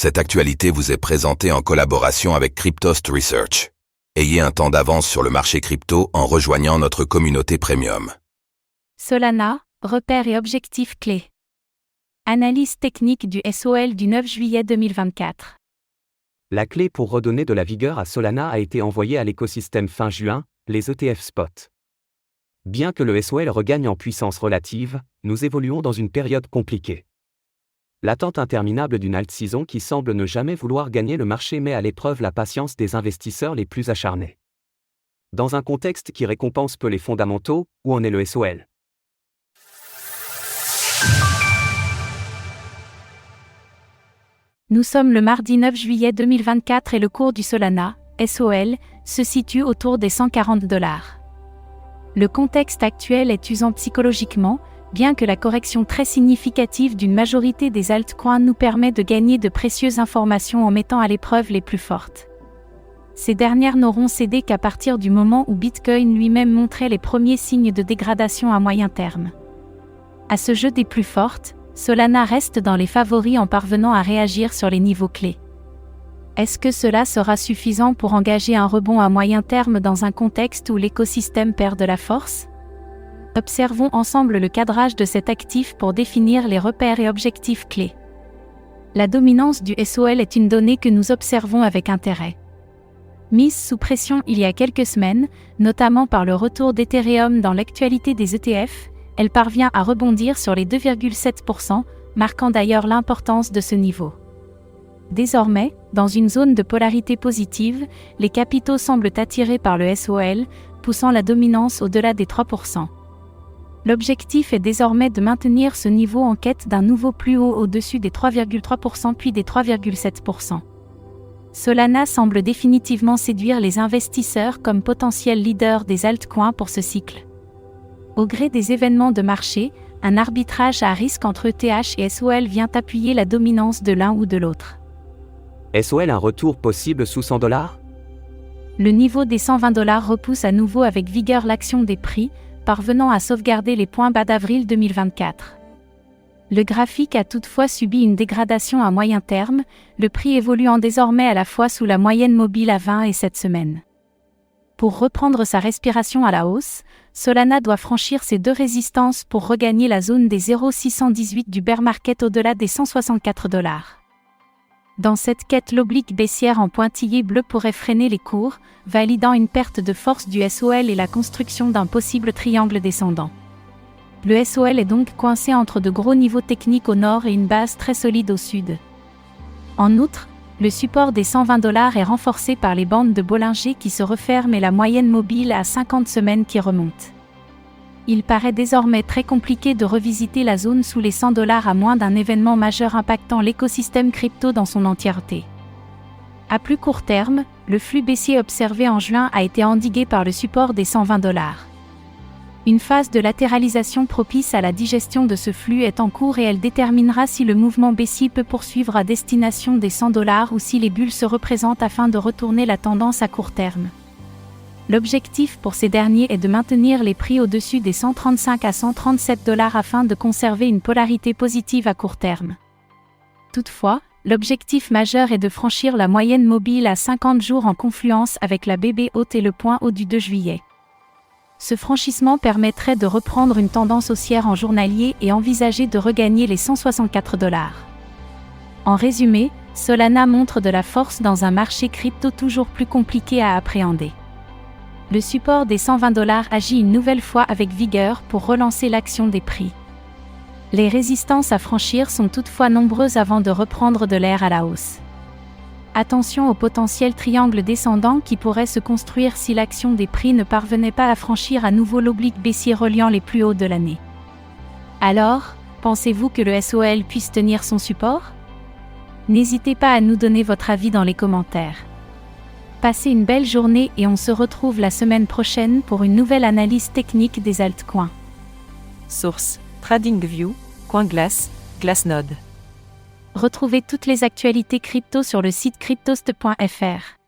Cette actualité vous est présentée en collaboration avec Cryptost Research. Ayez un temps d'avance sur le marché crypto en rejoignant notre communauté premium. Solana, repères et objectifs clés. Analyse technique du SOL du 9 juillet 2024. La clé pour redonner de la vigueur à Solana a été envoyée à l'écosystème fin juin, les ETF spot. Bien que le SOL regagne en puissance relative, nous évoluons dans une période compliquée. L'attente interminable d'une alt-saison qui semble ne jamais vouloir gagner le marché met à l'épreuve la patience des investisseurs les plus acharnés. Dans un contexte qui récompense peu les fondamentaux, où en est le SOL ? Nous sommes le mardi 9 juillet 2024 et le cours du Solana, SOL, se situe autour des $140. Le contexte actuel est usant psychologiquement, bien que la correction très significative d'une majorité des altcoins nous permet de gagner de précieuses informations en mettant à l'épreuve les plus fortes. Ces dernières n'auront cédé qu'à partir du moment où Bitcoin lui-même montrait les premiers signes de dégradation à moyen terme. À ce jeu des plus fortes, Solana reste dans les favoris en parvenant à réagir sur les niveaux clés. Est-ce que cela sera suffisant pour engager un rebond à moyen terme dans un contexte où l'écosystème perd de la force ? Observons ensemble le cadrage de cet actif pour définir les repères et objectifs clés. La dominance du SOL est une donnée que nous observons avec intérêt. Mise sous pression il y a quelques semaines, notamment par le retour d'Ethereum dans l'actualité des ETF, elle parvient à rebondir sur les 2,7%, marquant d'ailleurs l'importance de ce niveau. Désormais, dans une zone de polarité positive, les capitaux semblent attirés par le SOL, poussant la dominance au-delà des 3%. L'objectif est désormais de maintenir ce niveau en quête d'un nouveau plus haut au-dessus des 3,3% puis des 3,7%. Solana semble définitivement séduire les investisseurs comme potentiel leader des altcoins pour ce cycle. Au gré des événements de marché, un arbitrage à risque entre ETH et SOL vient appuyer la dominance de l'un ou de l'autre. SOL un retour possible sous $100 ? Le niveau des $120 repousse à nouveau avec vigueur l'action des prix, parvenant à sauvegarder les points bas d'avril 2024. Le graphique a toutefois subi une dégradation à moyen terme, le prix évoluant désormais à la fois sous la moyenne mobile à 20 et 7 semaines. Pour reprendre sa respiration à la hausse, Solana doit franchir ses deux résistances pour regagner la zone des 0,618 du bear market au-delà des $164. Dans cette quête, l'oblique baissière en pointillé bleu pourrait freiner les cours, validant une perte de force du SOL et la construction d'un possible triangle descendant. Le SOL est donc coincé entre de gros niveaux techniques au nord et une base très solide au sud. En outre, le support des $120 est renforcé par les bandes de Bollinger qui se referment et la moyenne mobile à 50 semaines qui remonte. Il paraît désormais très compliqué de revisiter la zone sous les $100 à moins d'un événement majeur impactant l'écosystème crypto dans son entièreté. À plus court terme, le flux baissier observé en juin a été endigué par le support des $120. Une phase de latéralisation propice à la digestion de ce flux est en cours et elle déterminera si le mouvement baissier peut poursuivre à destination des $100 ou si les bulles se représentent afin de retourner la tendance à court terme. L'objectif pour ces derniers est de maintenir les prix au-dessus des $135 à $137 afin de conserver une polarité positive à court terme. Toutefois, l'objectif majeur est de franchir la moyenne mobile à 50 jours en confluence avec la BB haute et le point haut du 2 juillet. Ce franchissement permettrait de reprendre une tendance haussière en journalier et envisager de regagner les $164. En résumé, Solana montre de la force dans un marché crypto toujours plus compliqué à appréhender. Le support des $120 agit une nouvelle fois avec vigueur pour relancer l'action des prix. Les résistances à franchir sont toutefois nombreuses avant de reprendre de l'air à la hausse. Attention au potentiel triangle descendant qui pourrait se construire si l'action des prix ne parvenait pas à franchir à nouveau l'oblique baissier reliant les plus hauts de l'année. Alors, pensez-vous que le SOL puisse tenir son support ? N'hésitez pas à nous donner votre avis dans les commentaires. Passez une belle journée et on se retrouve la semaine prochaine pour une nouvelle analyse technique des altcoins. Source: TradingView, CoinGlass, Glassnode. Retrouvez toutes les actualités crypto sur le site cryptost.fr.